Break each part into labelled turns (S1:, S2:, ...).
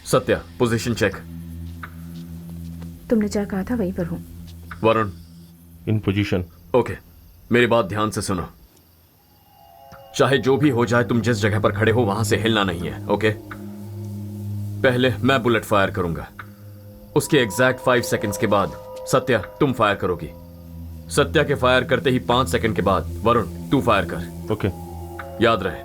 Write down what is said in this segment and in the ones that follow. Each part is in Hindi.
S1: Satya, position check.
S2: तुमने जहाँ कहा था वहीं पर हूँ।
S1: वरुण,
S3: इन पोजीशन।
S1: ओके, मेरी बात ध्यान से सुनो। चाहे जो भी हो जाए, तुम जिस जगह पर खड़े हो वहां से हिलना नहीं है, ओके? पहले मैं बुलेट फायर करूंगा, उसके एग्जैक्ट 5 सेकंड्स के बाद सत्या तुम फायर करोगी। सत्या के फायर करते ही 5 सेकंड के बाद वरुण तू फायर कर।
S3: ओके।
S1: याद रहे,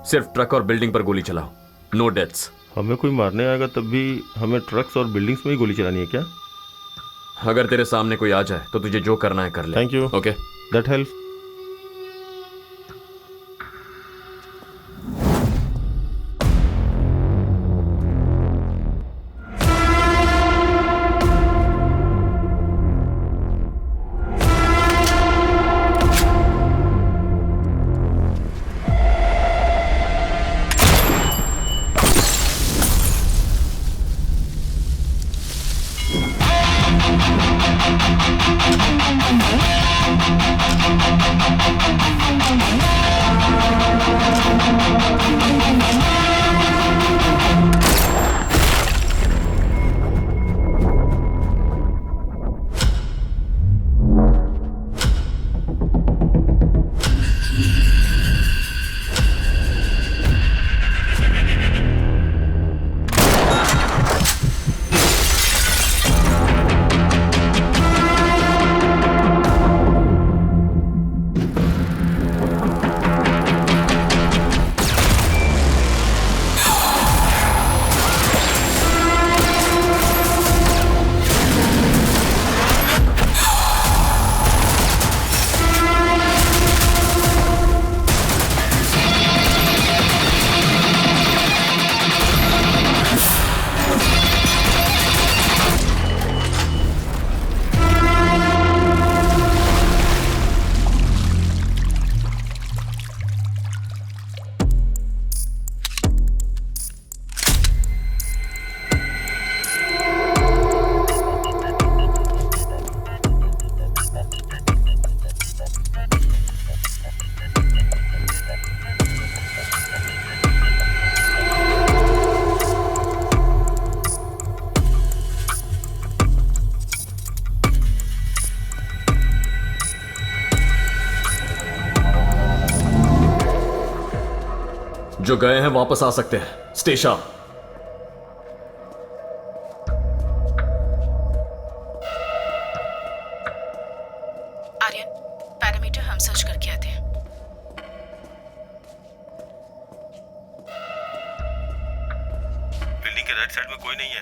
S1: सिर्फ ट्रक और बिल्डिंग पर गोली चलाओ, नो डेथ्स।
S3: हमें कोई मारने आएगा तब भी हमें ट्रक्स और बिल्डिंग्स में ही गोली चलानी है क्या?
S1: अगर तेरे सामने कोई आ जाए तो तुझे जो करना है कर ले।
S3: Thank you.
S1: Okay,
S3: that help.
S1: जो गए हैं वापस आ सकते हैं। स्टेशा,
S2: आर्यन, पैरामीटर हम सर्च करके आते हैं।
S3: बिल्डिंग के राइट साइड में कोई नहीं है।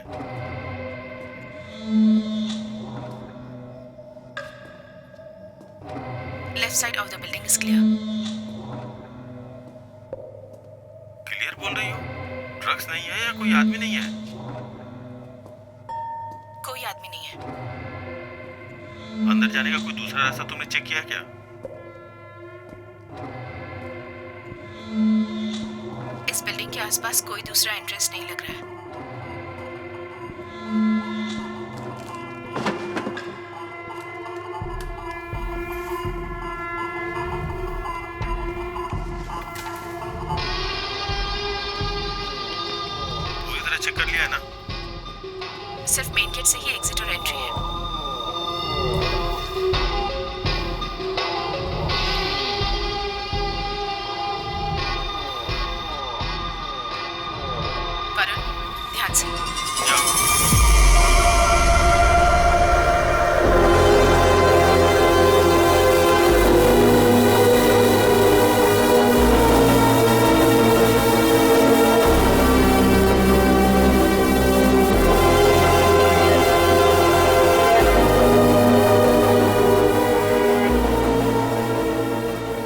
S2: Left side of the building is clear.
S3: Clear बोल रही हो? ट्रक्स नहीं है या कोई आदमी नहीं है?
S2: कोई आदमी नहीं है।
S3: अंदर जाने का कोई दूसरा रास्ता तुमने चेक किया क्या?
S2: इस बिल्डिंग के आसपास कोई दूसरा एंट्रेंस नहीं लग रहा है।
S3: पूरी तरह चेक कर लिया है ना?
S2: सिर्फ मेन गेट से ही एग्जिट और एंट्री है। वरुण, ध्यान से।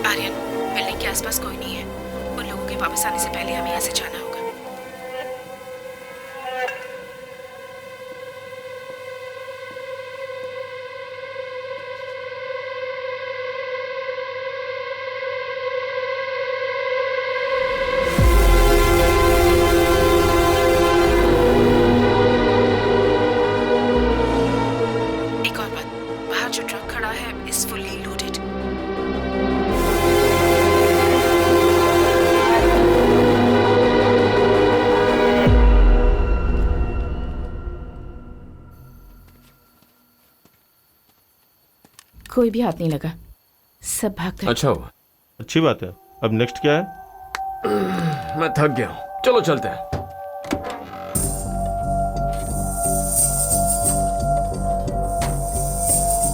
S2: आर्यन, बिल्डिंग के आसपास कोई नहीं है। उन लोगों के वापस आने से पहले हमें यहाँ से जाना होगा। कोई भी हाथ नहीं लगा, सब भाग गए।
S1: अच्छा हुआ।
S3: अच्छी बात है। अब नेक्स्ट क्या है?
S1: मैं थक गया हूं, चलो चलते हैं।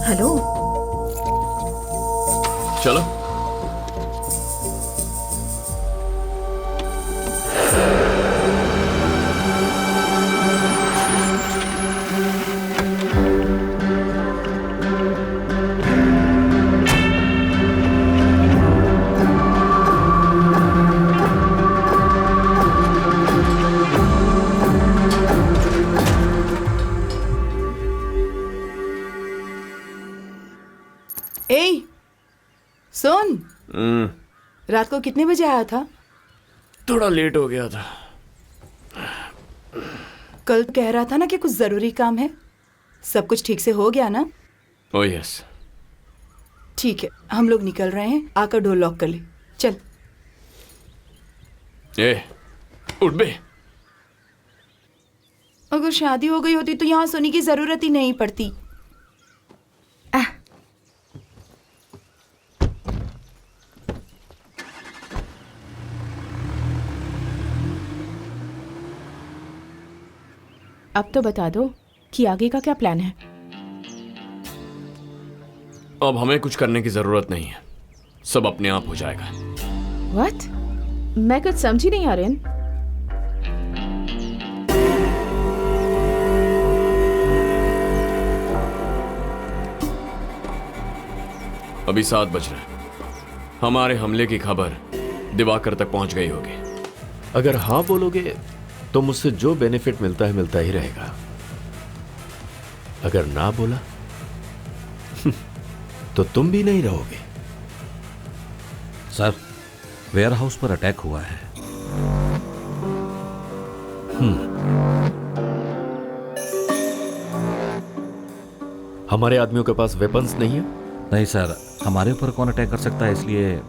S2: हेलो,
S1: चलो।
S4: ए, सुन, रात को कितने बजे आया था?
S1: थोड़ा लेट हो गया था।
S4: कल कह रहा था ना कि कुछ जरूरी काम है। सब कुछ ठीक से हो गया ना?
S1: Oh yes.
S4: ठीक है, हम लोग निकल रहे हैं। आकर डोर लॉक कर ले। चल।
S1: ए, उठ बे।
S4: अगर शादी हो गई होती तो यहाँ सोने की जरूरत ही नहीं पड़ती।
S2: अब तो बता दो कि आगे का क्या प्लान है।
S1: अब हमें कुछ करने की जरूरत नहीं है, सब अपने आप हो जाएगा।
S2: व्हाट? मैं कुछ समझी नहीं आर्यन।
S1: अभी 7 बज रहे हैं। हमारे हमले की खबर दिवाकर तक पहुंच गई होगी।
S5: अगर हाँ बोलोगे तो मुझसे जो बेनिफिट मिलता है मिलता ही रहेगा। अगर ना बोला तो तुम भी नहीं रहोगे।
S6: सर, वेयर हाउस पर अटैक हुआ है।
S5: हमारे आदमियों के पास वेपन्स नहीं है।
S6: नहीं सर, हमारे ऊपर कौन अटैक कर सकता है, इसलिए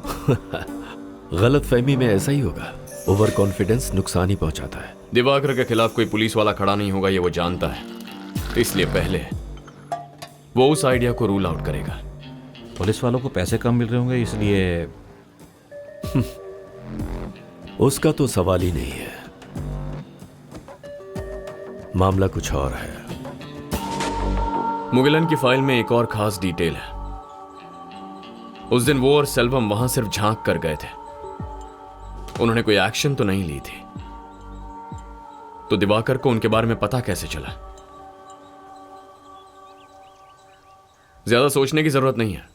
S5: गलत फहमी में ऐसा ही होगा। ओवर कॉन्फिडेंस नुकसान ही पहुंचाता है।
S1: दिवाकर के खिलाफ कोई पुलिस वाला खड़ा नहीं होगा, ये वो जानता है। इसलिए पहले वो उस आइडिया को रूल आउट करेगा।
S6: पुलिस वालों को पैसे कम मिल रहे होंगे, इसलिए
S5: उसका तो सवाल ही नहीं है। मामला कुछ और है।
S1: मुगिलन की फाइल में एक और खास डिटेल है। उस दिन वो और सेल्वम वहां सिर्फ झांक कर गए थे, उन्होंने कोई एक्शन तो नहीं ली थी। तो दिवाकर को उनके बारे में पता कैसे चला? ज्यादा सोचने की जरूरत नहीं है।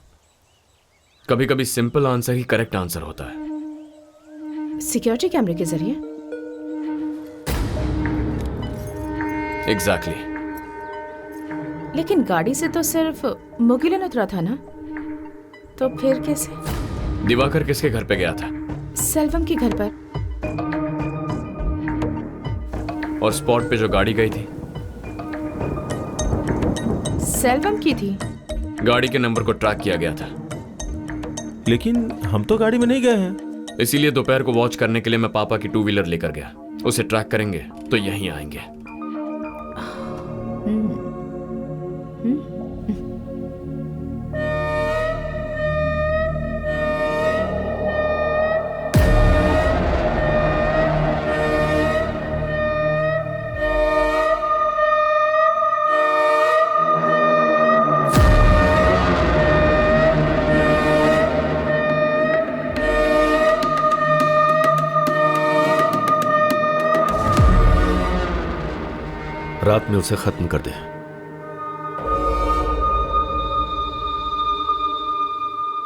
S1: कभी कभी सिंपल आंसर ही करेक्ट आंसर होता है।
S2: सिक्योरिटी कैमरे के जरिए?
S1: एग्जैक्टली।
S2: लेकिन गाड़ी से तो सिर्फ मुगिलन उतरा था ना, तो फिर कैसे?
S1: दिवाकर किसके घर पे गया था?
S2: सेल्वम के घर पर।
S1: और स्पॉट पे जो गाड़ी गई थी,
S2: सेल्वम की थी।
S1: गाड़ी के नंबर को ट्रैक किया गया था।
S3: लेकिन हम तो गाड़ी में नहीं गए हैं।
S1: इसीलिए दोपहर को वॉच करने के लिए मैं पापा की 2 व्हीलर लेकर गया। उसे ट्रैक करेंगे तो यहीं आएंगे।
S5: रात में उसे खत्म कर दे।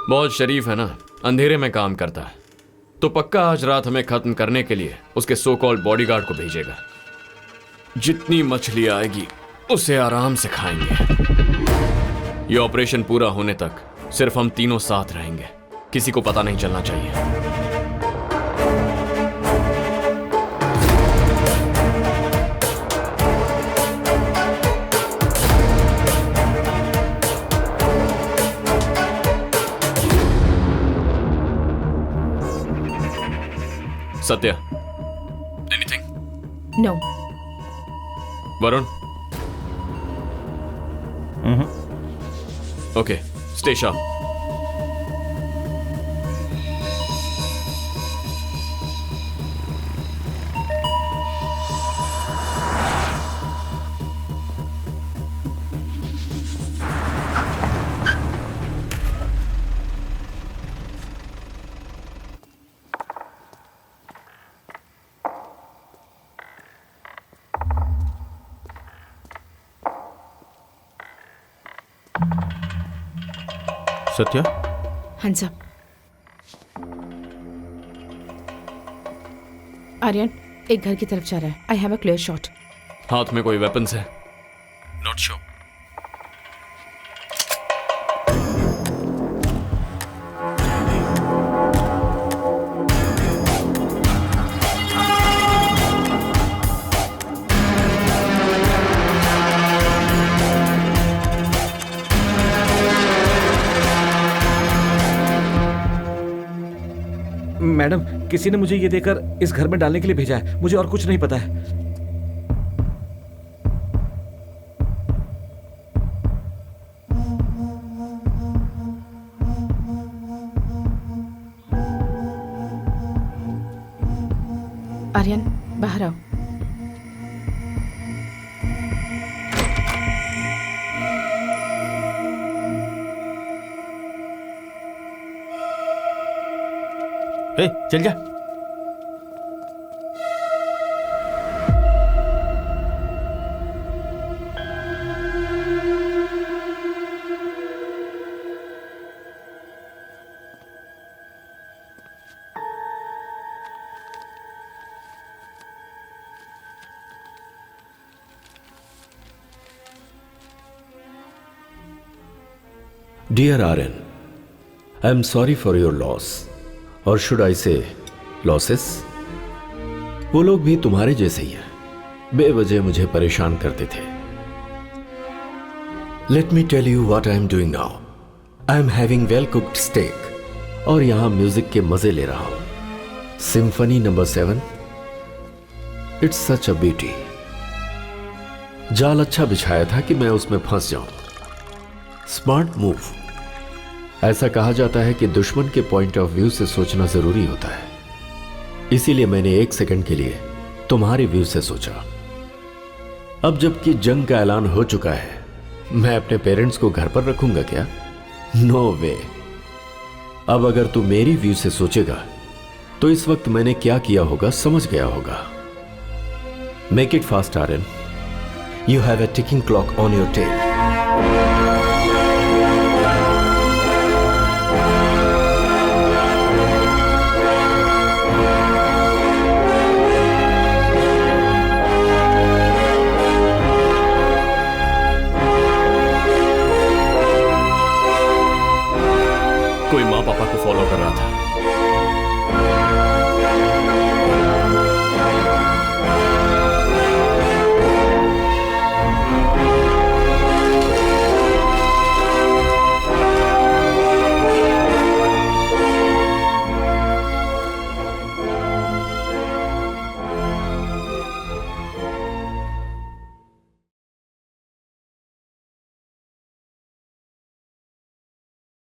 S1: बहुत शरीफ है ना, अंधेरे में काम करता है। तो पक्का आज रात हमें खत्म करने के लिए उसके सो कॉल्ड बॉडीगार्ड को भेजेगा। जितनी मछली आएगी उसे आराम से खाएंगे। ये ऑपरेशन पूरा होने तक सिर्फ हम तीनों साथ रहेंगे, किसी को पता नहीं चलना चाहिए। Satya, anything?
S2: No.
S1: Varun? Okay, Stay sharp.
S3: Satya,
S2: hands up. Aryan एक घर की तरफ जा रहा है। I have a clear shot.
S1: हाथ में कोई वेपन्स है?
S3: Not sure.
S6: मैडम, किसी ने मुझे ये देकर इस घर में डालने के लिए भेजा है। मुझे और कुछ नहीं पता है।
S2: आर्यन बाहर आओ।
S3: ए, चल जा।
S5: Dear Aryan, I am sorry for your loss. और शुड आई से लॉसेस? वो लोग भी तुम्हारे जैसे ही हैं, बेवजह मुझे परेशान करते थे। Let me tell you what I am doing now. I am having well cooked steak और यहां म्यूजिक के मजे ले रहा हूं। Symphony number 7, it's such a beauty. जाल अच्छा बिछाया था कि मैं उसमें फंस जाऊं। Smart move. ऐसा कहा जाता है कि दुश्मन के पॉइंट ऑफ व्यू से सोचना जरूरी होता है, इसीलिए मैंने एक सेकंड के लिए तुम्हारे व्यू से सोचा। अब जबकि जंग का ऐलान हो चुका है, मैं अपने पेरेंट्स को घर पर रखूंगा क्या? नो वे। अब अगर तू मेरी व्यू से सोचेगा तो इस वक्त मैंने क्या किया होगा समझ गया होगा। Make it fast Aryan, you have a ticking clock on your tail.
S1: कोई माँ पापा को फॉलो कर रहा था।